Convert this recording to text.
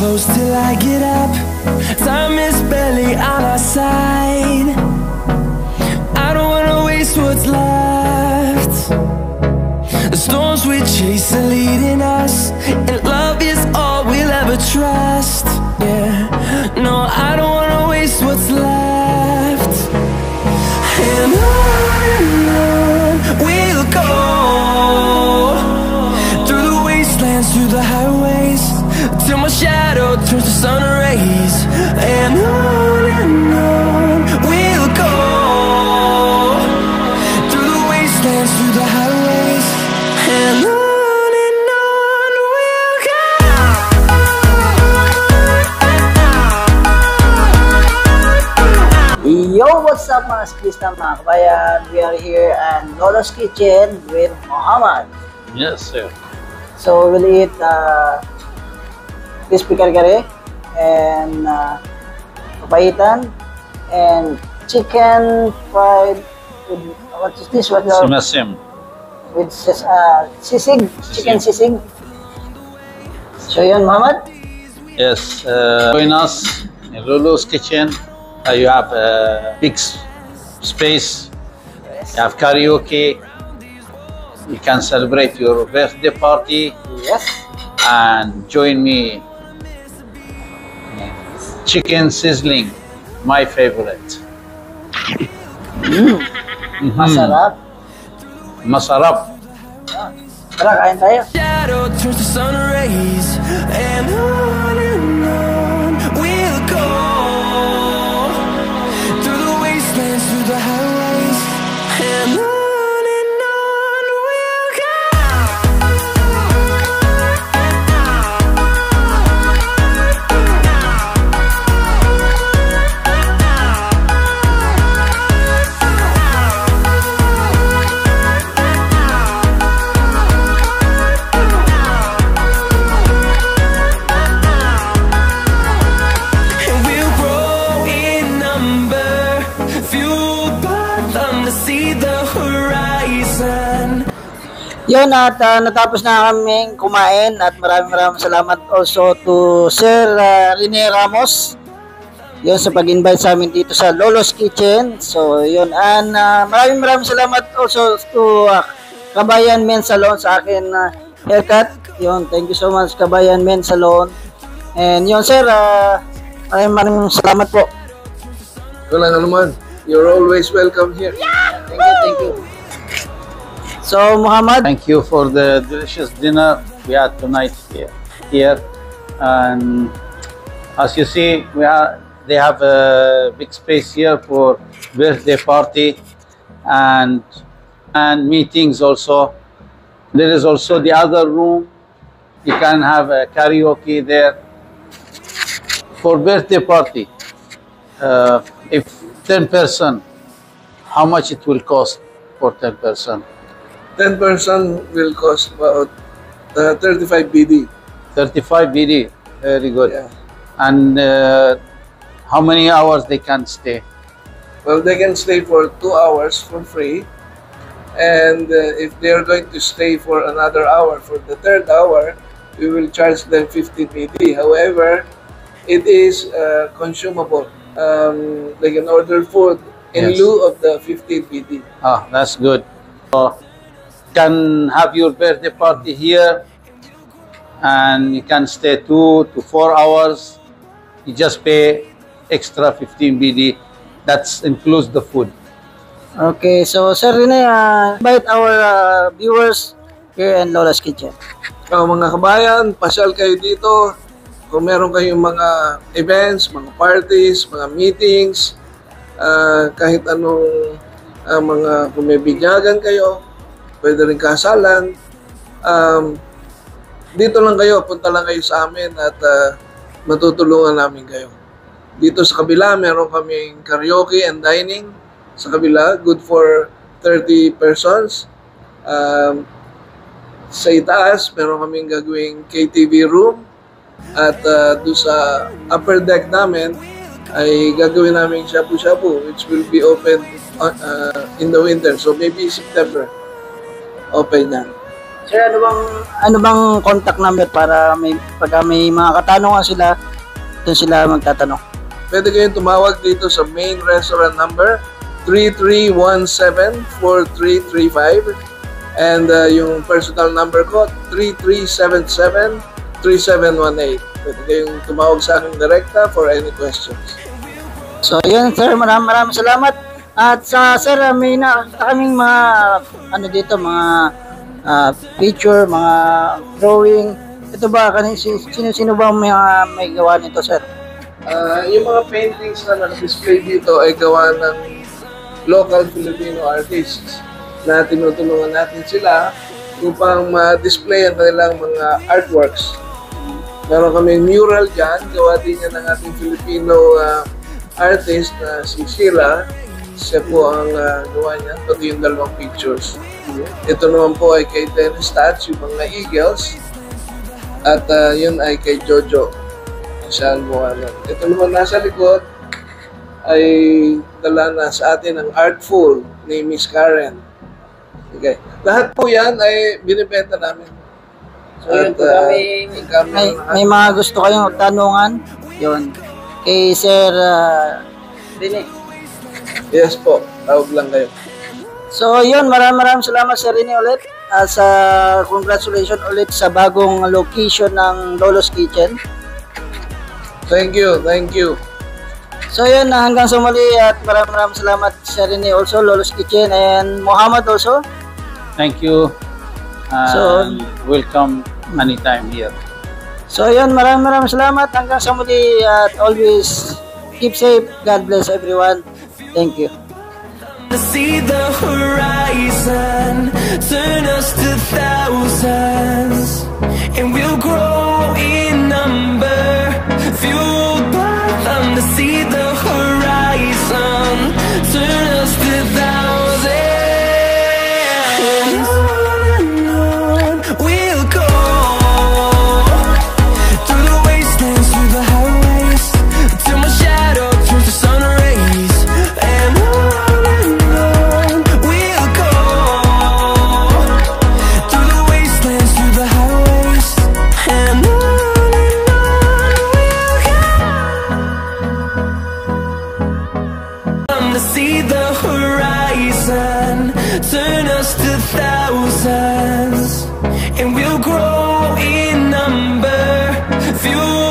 close till I get up. Time is barely on our side. I don't wanna waste what's left. The storms we chase are leading us, and love is all we'll ever trust. Yeah, no, I don't wanna waste what's left. And on we'll go, through the wastelands, through the highways, till my shadow turns to sun rays. And on we'll go, through the wastelands, through the highways, and on we'll go. Yo, what's up mga skista, mga kabayan? We are here at Lolo's Kitchen with Muhammad. Yes, sir. So we'll eat crispy kare-kare and papaitan and chicken fried with, what is this? What Simasim. with sisig, chicken sisig. So yun, Muhammad? Yes, join us in Lolo's Kitchen. You have a big space. You have karaoke. You can celebrate your birthday party. Yes. And join me. Chicken sizzling, my favorite. Masarap. Masarap. Tara, kain tayo. Shadow turns to sun rays, and on we'll go, through the wastelands, through the highways, and on we'll go. And we'll grow in number, fueled by them to see the horizon. Yun, at natapos na kaming kumain at maraming salamat also to Sir Rene Ramos yun sa pag-invite sa amin dito sa Lolo's Kitchen. So yun, and maraming salamat also to Kabayan Men Salon sa akin haircut. Yun, thank you so much Kabayan Men Salon. And yun sir, maraming salamat po. Walang anuman. You're always welcome here. Thank you. So Muhammad, Thank you for the delicious dinner we had tonight here. And as you see, they have a big space here for birthday party and meetings also. There is also the other room. You can have a karaoke there for birthday party. If 10 person, how much it will cost for 10 person? 10 person will cost about 35 BD. 35 BD, very good. Yeah. And how many hours they can stay? Well, they can stay for 2 hours for free. And if they are going to stay for another hour, for the third hour, we will charge them 50 BD. However, it is consumable. They can order food in Yes. lieu of the 50 BD. Ah, that's good. So, can have your birthday party here and you can stay 2 to 4 hours. You just pay extra 15 BD. That includes the food. okay, so Sir Rene, invite our viewers here in Lolo's Kitchen. So, mga kabayan, pasyal kayo dito. Kung meron kayong mga events, mga parties, mga meetings, kahit anong mga kung may binyagan kayo, pwede rin kasalan, dito lang kayo, punta lang kayo sa amin at matutulungan namin kayo. Dito sa kabila, meron kaming karaoke and dining. Sa kabila, good for 30 persons. Sa itaas, meron kaming gagawing KTV room. At doon sa upper deck namin, ay gagawin namin shabu-shabu, which will be open in the winter. So maybe September, open yan. Sir, ano bang contact number para pagka may mga katanungan sila, doon sila magtatanong? Pwede kayong tumawag dito sa main restaurant number 3317-4335 and yung personal number ko 3377-3718. Pwede kayong tumawag sa aking direkta for any questions. So, yun sir, maraming salamat. At sir, may kaming mga dito, mga picture, mga drawing. Ito ba, sino ba may gawa nito, sir? Yung mga paintings na naka-display dito ay gawa ng local Filipino artists na tinutulungan natin sila upang ma-display ang kanilang mga artworks. Meron kami mural dyan, gawa din yan ng ating Filipino artist na si Sheila. Siya po ang gawa niya, pati yung dalawang pictures. Ito naman po ay kay Dennis Stats, yung mga Eagles. At yun ay kay Jojo. Siya ang gawa nun. Ito naman nasa likod ay dala na sa atin ang Artful ni Miss Karen. Okay. Lahat po yan ay binibenta namin. So, at, may mga gusto kayong tanungan, yun, kay Sir Rene. Yes po, tawag lang kayo. So, yun, maraming salamat Sir Rene ulit. Sa congratulations ulit sa bagong location ng Lolo's Kitchen. Thank you, thank you. So yun, hanggang sa muli at maraming salamat Sir Rene also, Lolo's Kitchen, and Muhammad also. Thank you. So, welcome anytime here. So yun, maraming salamat. Hanggang sa muli at always keep safe. God bless everyone. Thank you. To see the horizon turn us to thousands, and we'll grow in number, fueled by them. To see the horizon turn us to thousands, and on we'll go, through the wastelands, through the highways, till my shadow turns to sun rays, and on we'll go, through the wastelands, through the highways, and on we'll go. To see the horizon turn us to thousands, and we'll grow in number, fuel